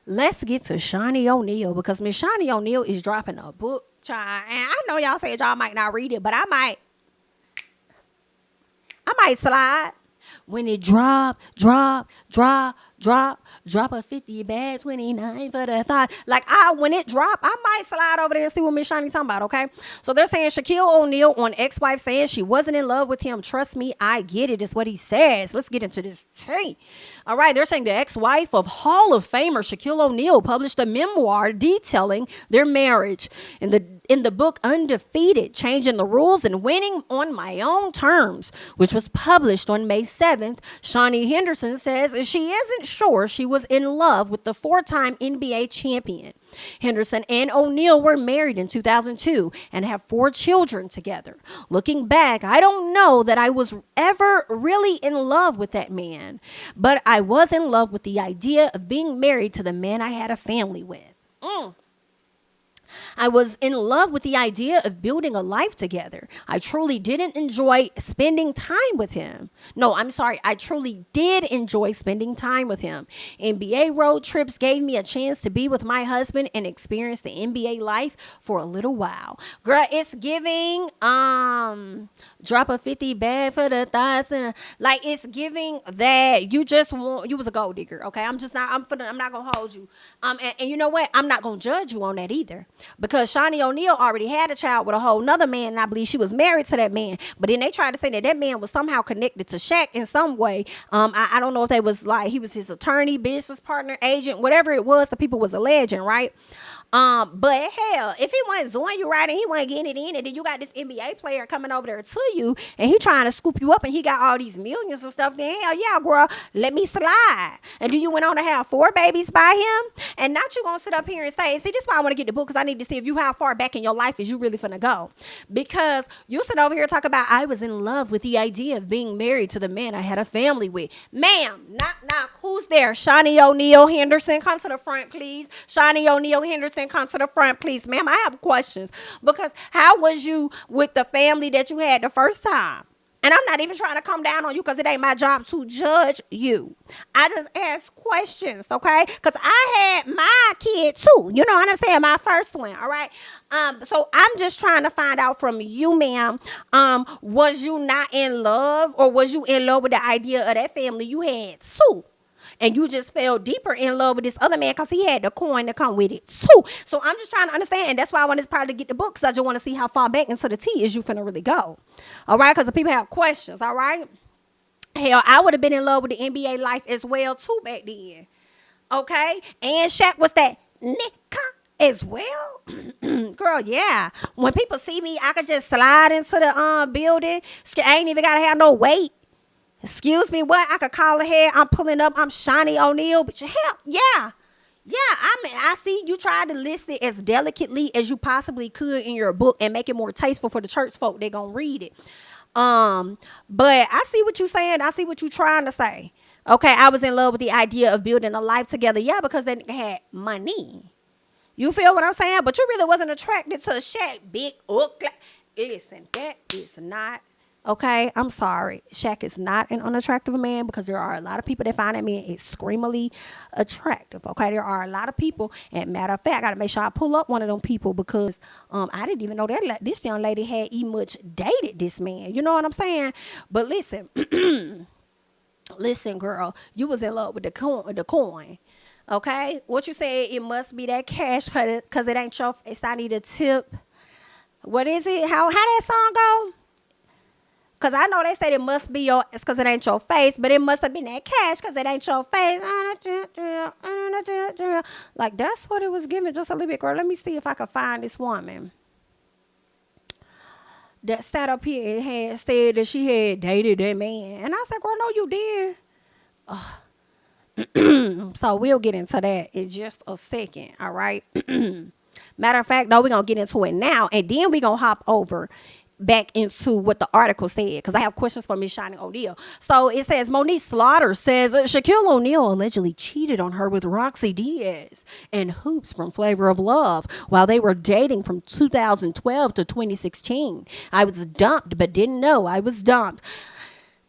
let's get to Shaunie O'Neal, because Miss Shaunie O'Neal is dropping a book, child. And I know y'all said y'all might not read it, but I might slide. When it drop a 50 bag, 29 for the thought. Like, when it drop, I might slide over there and see what Miss Shaunie talking about, okay? So they're saying Shaquille O'Neal on ex-wife saying she wasn't in love with him. Trust me, I get it, is what he says. Let's get into this tea. All right, they're saying the ex-wife of Hall of Famer Shaquille O'Neal published a memoir detailing their marriage. In the book Undefeated, Changing the Rules and Winning on My Own Terms, which was published on May 7th, Shaunie Henderson says she isn't sure she was in love with the four-time NBA champion. Henderson and O'Neal were married in 2002 and have 4 children together. Looking back, I don't know that I was ever really in love with that man, but I was in love with the idea of being married to the man I had a family with. I was in love with the idea of building a life together. I truly didn't enjoy spending time with him. No, I'm sorry. I truly did enjoy spending time with him. NBA road trips gave me a chance to be with my husband and experience the NBA life for a little while. Girl, it's giving drop a 50 bag for the thoughts, and like, it's giving that you was a gold digger. Okay, I'm not gonna hold you. And you know what? I'm not gonna judge you on that either. Because Shaunie O'Neal already had a child with a whole nother man, and I believe she was married to that man. But then they tried to say that man was somehow connected to Shaq in some way. I don't know if they was like, he was his attorney, business partner, agent, whatever it was, the people was alleging, right? But hell, if he wasn't doing you right and he wasn't getting it in, and then you got this NBA player coming over there to you and he trying to scoop you up and he got all these millions and stuff, then hell yeah, girl, let me slide. And do you went on to have 4 babies by him? And not you gonna sit up here and say, see, this is why I want to get the book, because I need to see if you how far back in your life is you really finna go. Because you sit over here talk about, I was in love with the idea of being married to the man I had a family with. Ma'am, knock, who's there? Shaunie O'Neal Henderson, come to the front, please. Shaunie O'Neal Henderson, come to the front, please. Ma'am, I have questions. Because how was you with the family that you had the first time? And I'm not even trying to come down on you, because it ain't my job to judge you. I just ask questions, okay? Because I had my kid too. You know what I'm saying? My first one, all right? So I'm just trying to find out from you, ma'am, was you not in love, or was you in love with the idea of that family you had too? And you just fell deeper in love with this other man because he had the coin to come with it too. So I'm just trying to understand. And that's why I wanted to probably get the book, because I just want to see how far back into the tea is you finna really go. All right? Because the people have questions. All right? Hell, I would have been in love with the NBA life as well too back then. Okay? And Shaq was that nigga as well. Girl, yeah. When people see me, I could just slide into the building. I ain't even got to have no weight. Excuse me, what? I could call ahead. I'm pulling up. I'm Shaunie O'Neal. But hell, yeah. I mean, I see you tried to list it as delicately as you possibly could in your book and make it more tasteful for the church folk. They're going to read it. But I see what you're saying. I see what you're trying to say. Okay, I was in love with the idea of building a life together. Yeah, because they had money. You feel what I'm saying? But you really wasn't attracted to Shaq. Big, listen, that is not. Okay, I'm sorry. Shaq is not an unattractive man, because there are a lot of people that find that man extremely attractive. Okay, there are a lot of people. And matter of fact, I got to make sure I pull up one of them people, because I didn't even know that this young lady had much dated this man. You know what I'm saying? But listen, listen, girl, you was in love with the coin. Okay, what you said? It must be that cash, because it ain't your. It's I need a tip. What is it? How that song go? Because I know they said it must be it's because it ain't your face, but it must have been that cash because it ain't your face. Like, that's what it was giving just a little bit, girl. Let me see if I can find this woman that sat up here and had said that she had dated that man. And I said, girl, no, you did. So we'll get into that in just a second, all right? Matter of fact, no, we're going to get into it now, and then we're going to hop over back into what the article said, because I have questions for Miss Shaunie O'Neal. So it says, Monique Slaughter says Shaquille O'Neal allegedly cheated on her with Roxy Diaz and Hoops from Flavor of Love while they were dating from 2012 to 2016. I was dumped, but didn't know I was dumped.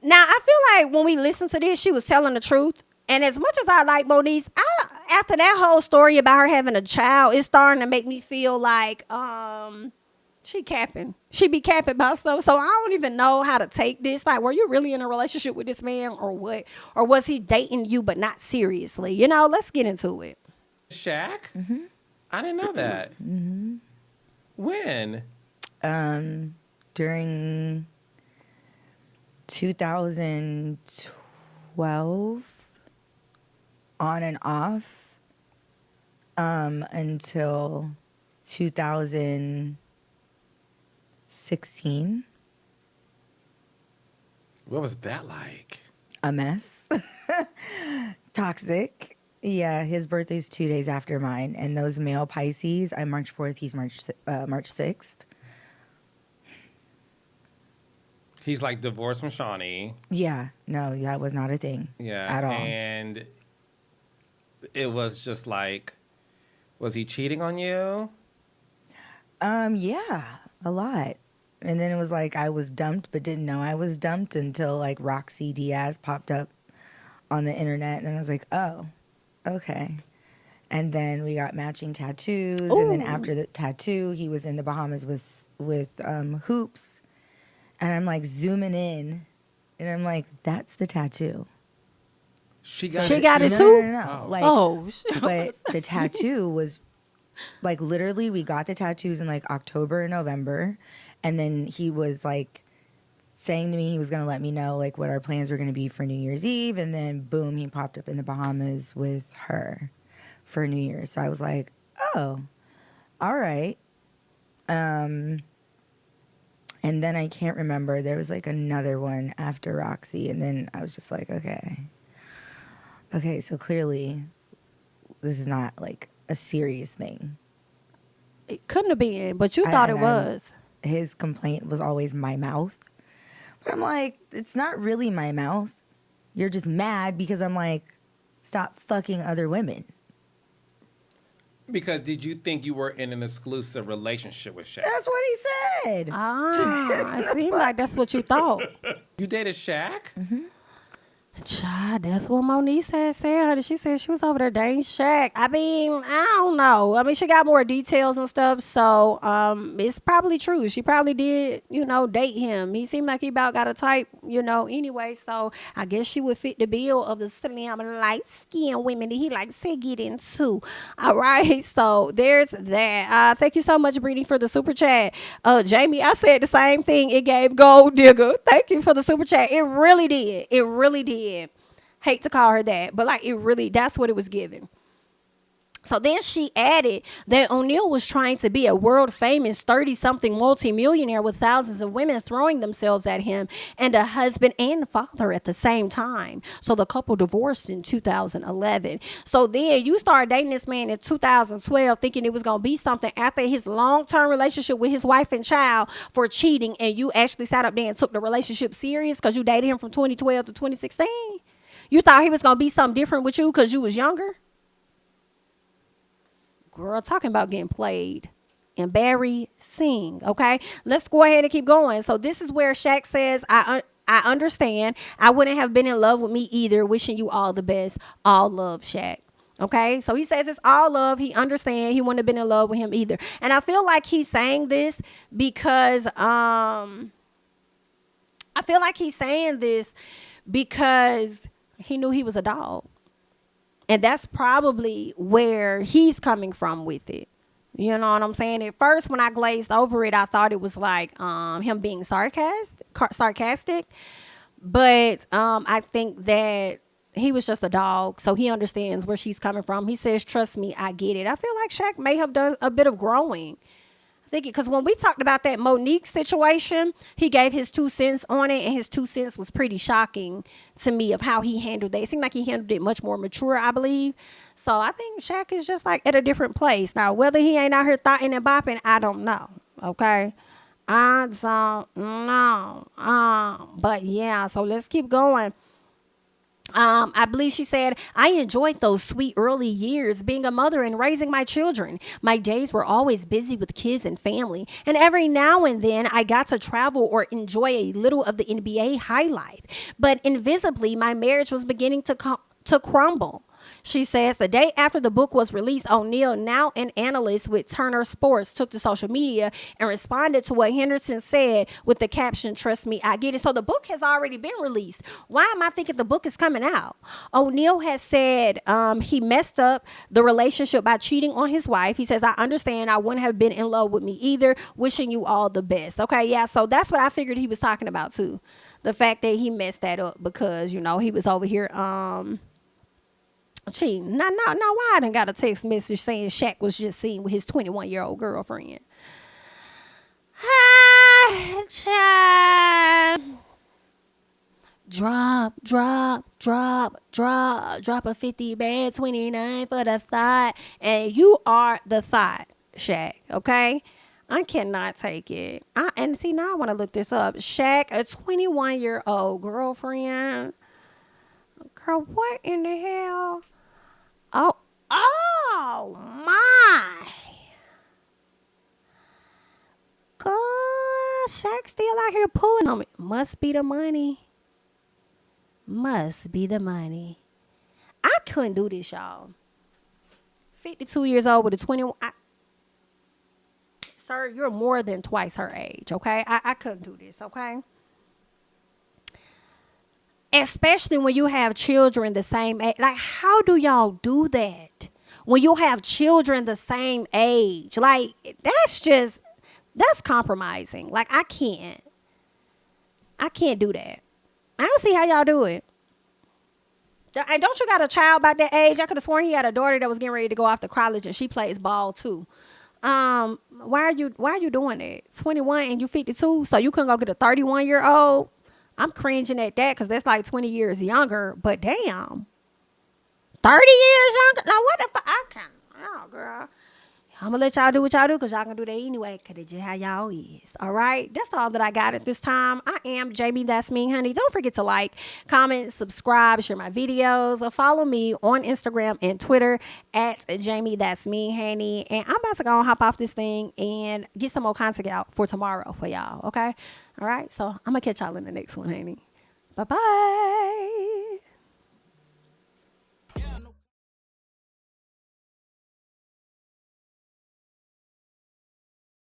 Now, I feel like when we listen to this, she was telling the truth. And as much as I like Monique, after that whole story about her having a child, it's starting to make me feel like she capping. She be capping about stuff. So I don't even know how to take this. Like, were you really in a relationship with this man or what? Or was he dating you but not seriously? You know, let's get into it. Shaq? Mm-hmm. I didn't know that. Mm-hmm. When? During 2012, on and off, until 2016. What was that like? A mess. Toxic. Yeah, his birthday's 2 days after mine, and those male Pisces, I'm March 4th, he's March 6th. He's like divorced from Shaunie. Yeah, no, that was not a thing. Yeah. At all. And it was just like, was he cheating on you? Yeah, a lot. And then it was like I was dumped, but didn't know I was dumped until like Roxy Diaz popped up on the internet, and then I was like, oh, okay. And then we got matching tattoos, and then after the tattoo, he was in the Bahamas with hoops, and I'm like zooming in, and I'm like, that's the tattoo. She got it too? No. Oh. Like, but the tattoo was like literally we got the tattoos in like October and November, and then he was like saying to me he was going to let me know like what our plans were going to be for New Year's Eve, and then boom, he popped up in the Bahamas with her for New Year's. So I was like, oh, all right. And then I can't remember, there was like another one after Roxy, and then I was just like, okay, so clearly this is not like a serious thing. It couldn't have been, but you thought it was. His complaint was always my mouth. But I'm like, it's not really my mouth. You're just mad because I'm like, stop fucking other women. Because did you think you were in an exclusive relationship with Shaq? That's what he said. It seemed like that's what you thought. You dated Shaq? Mm-hmm. Child, that's what Monique had said. She said she was over there dating Shaq. I mean, I don't know. I mean, she got more details and stuff, so it's probably true. She probably did, date him. He seemed like he about got a type, anyway, so I guess she would fit the bill of the slim, light-skinned women that he likes to get into. All right, so there's that. Thank you so much, Brittany, for the super chat. Jami, I said the same thing. It gave Gold Digger. Thank you for the super chat. It really did. It really did. Hate to call her that, but like that's what it was given. So then she added that O'Neal was trying to be a world famous 30-something multimillionaire with thousands of women throwing themselves at him, and a husband and father at the same time. So the couple divorced in 2011. So then you started dating this man in 2012 thinking it was going to be something after his long-term relationship with his wife and child for cheating, and you actually sat up there and took the relationship serious because you dated him from 2012 to 2016? You thought he was going to be something different with you because you was younger? Girl, talking about getting played. Embarrassing, okay? Let's go ahead and keep going. So this is where Shaq says, I understand. I wouldn't have been in love with me either. Wishing you all the best. All love, Shaq. Okay, so he says it's all love. He understands. He wouldn't have been in love with him either. And I feel like he's saying this because he knew he was a dog. And that's probably where he's coming from with it. You know what I'm saying? At first, when I glazed over it, I thought it was like him being sarcastic. But I think that he was just a dog, so he understands where she's coming from. He says, trust me, I get it. I feel like Shaq may have done a bit of growing. I think because when we talked about that Monique situation, he gave his 2 cents on it, and his 2 cents was pretty shocking to me of how he handled that. It seemed like he handled it much more mature, I believe. So I think Shaq is just like at a different place. Now, whether he ain't out here thotting and bopping, I don't know. Okay? I don't know. But yeah, so let's keep going. I believe she said, I enjoyed those sweet early years being a mother and raising my children. My days were always busy with kids and family, and every now and then I got to travel or enjoy a little of the NBA high life. But invisibly, my marriage was beginning to crumble. She says the day after the book was released, O'Neal, now an analyst with Turner Sports, took to social media and responded to what Henderson said with the caption, "Trust me, I get it." So the book has already been released. Why am I thinking the book is coming out? O'Neal has said he messed up the relationship by cheating on his wife. He says, "I understand. I wouldn't have been in love with me either. Wishing you all the best." Okay, yeah, so that's what I figured he was talking about too. The fact that he messed that up because, you know, he was over here cheating. Now why I done got a text message saying Shaq was just seen with his 21-year-old girlfriend. Drop a 50 bad, 29 for the thought. And you are the thought, Shaq, okay? I cannot take it. And see, now I want to look this up. Shaq, a 21-year-old girlfriend. Girl, what in the hell? Oh my. God, Shaq still out here pulling on me. Must be the money. Must be the money. I couldn't do this, y'all. 52 years old with a 21. Sir, you're more than twice her age, okay? I couldn't do this, okay? Especially when you have children the same age. Like, how do y'all do that? When you have children the same age. Like, that's compromising. Like, I can't do that. I don't see how y'all do it. And don't you got a child about that age? I could have sworn he had a daughter that was getting ready to go off to college and she plays ball too. Why are you doing that? 21 and you 52, so you couldn't go get a 31-year-old? I'm cringing at that because that's like 20 years younger. But damn, 30 years younger. Now what if I can? Oh, girl. I'm going to let y'all do what y'all do because y'all going to do that anyway because that's just how y'all is. All right? That's all that I got at this time. I am Jami, that's me, honey. Don't forget to like, comment, subscribe, share my videos, or follow me on Instagram and Twitter at Jami, that's me, honey. And I'm about to go and hop off this thing and get some more content out for tomorrow for y'all. Okay? All right? So I'm going to catch y'all in the next one, honey. Bye-bye.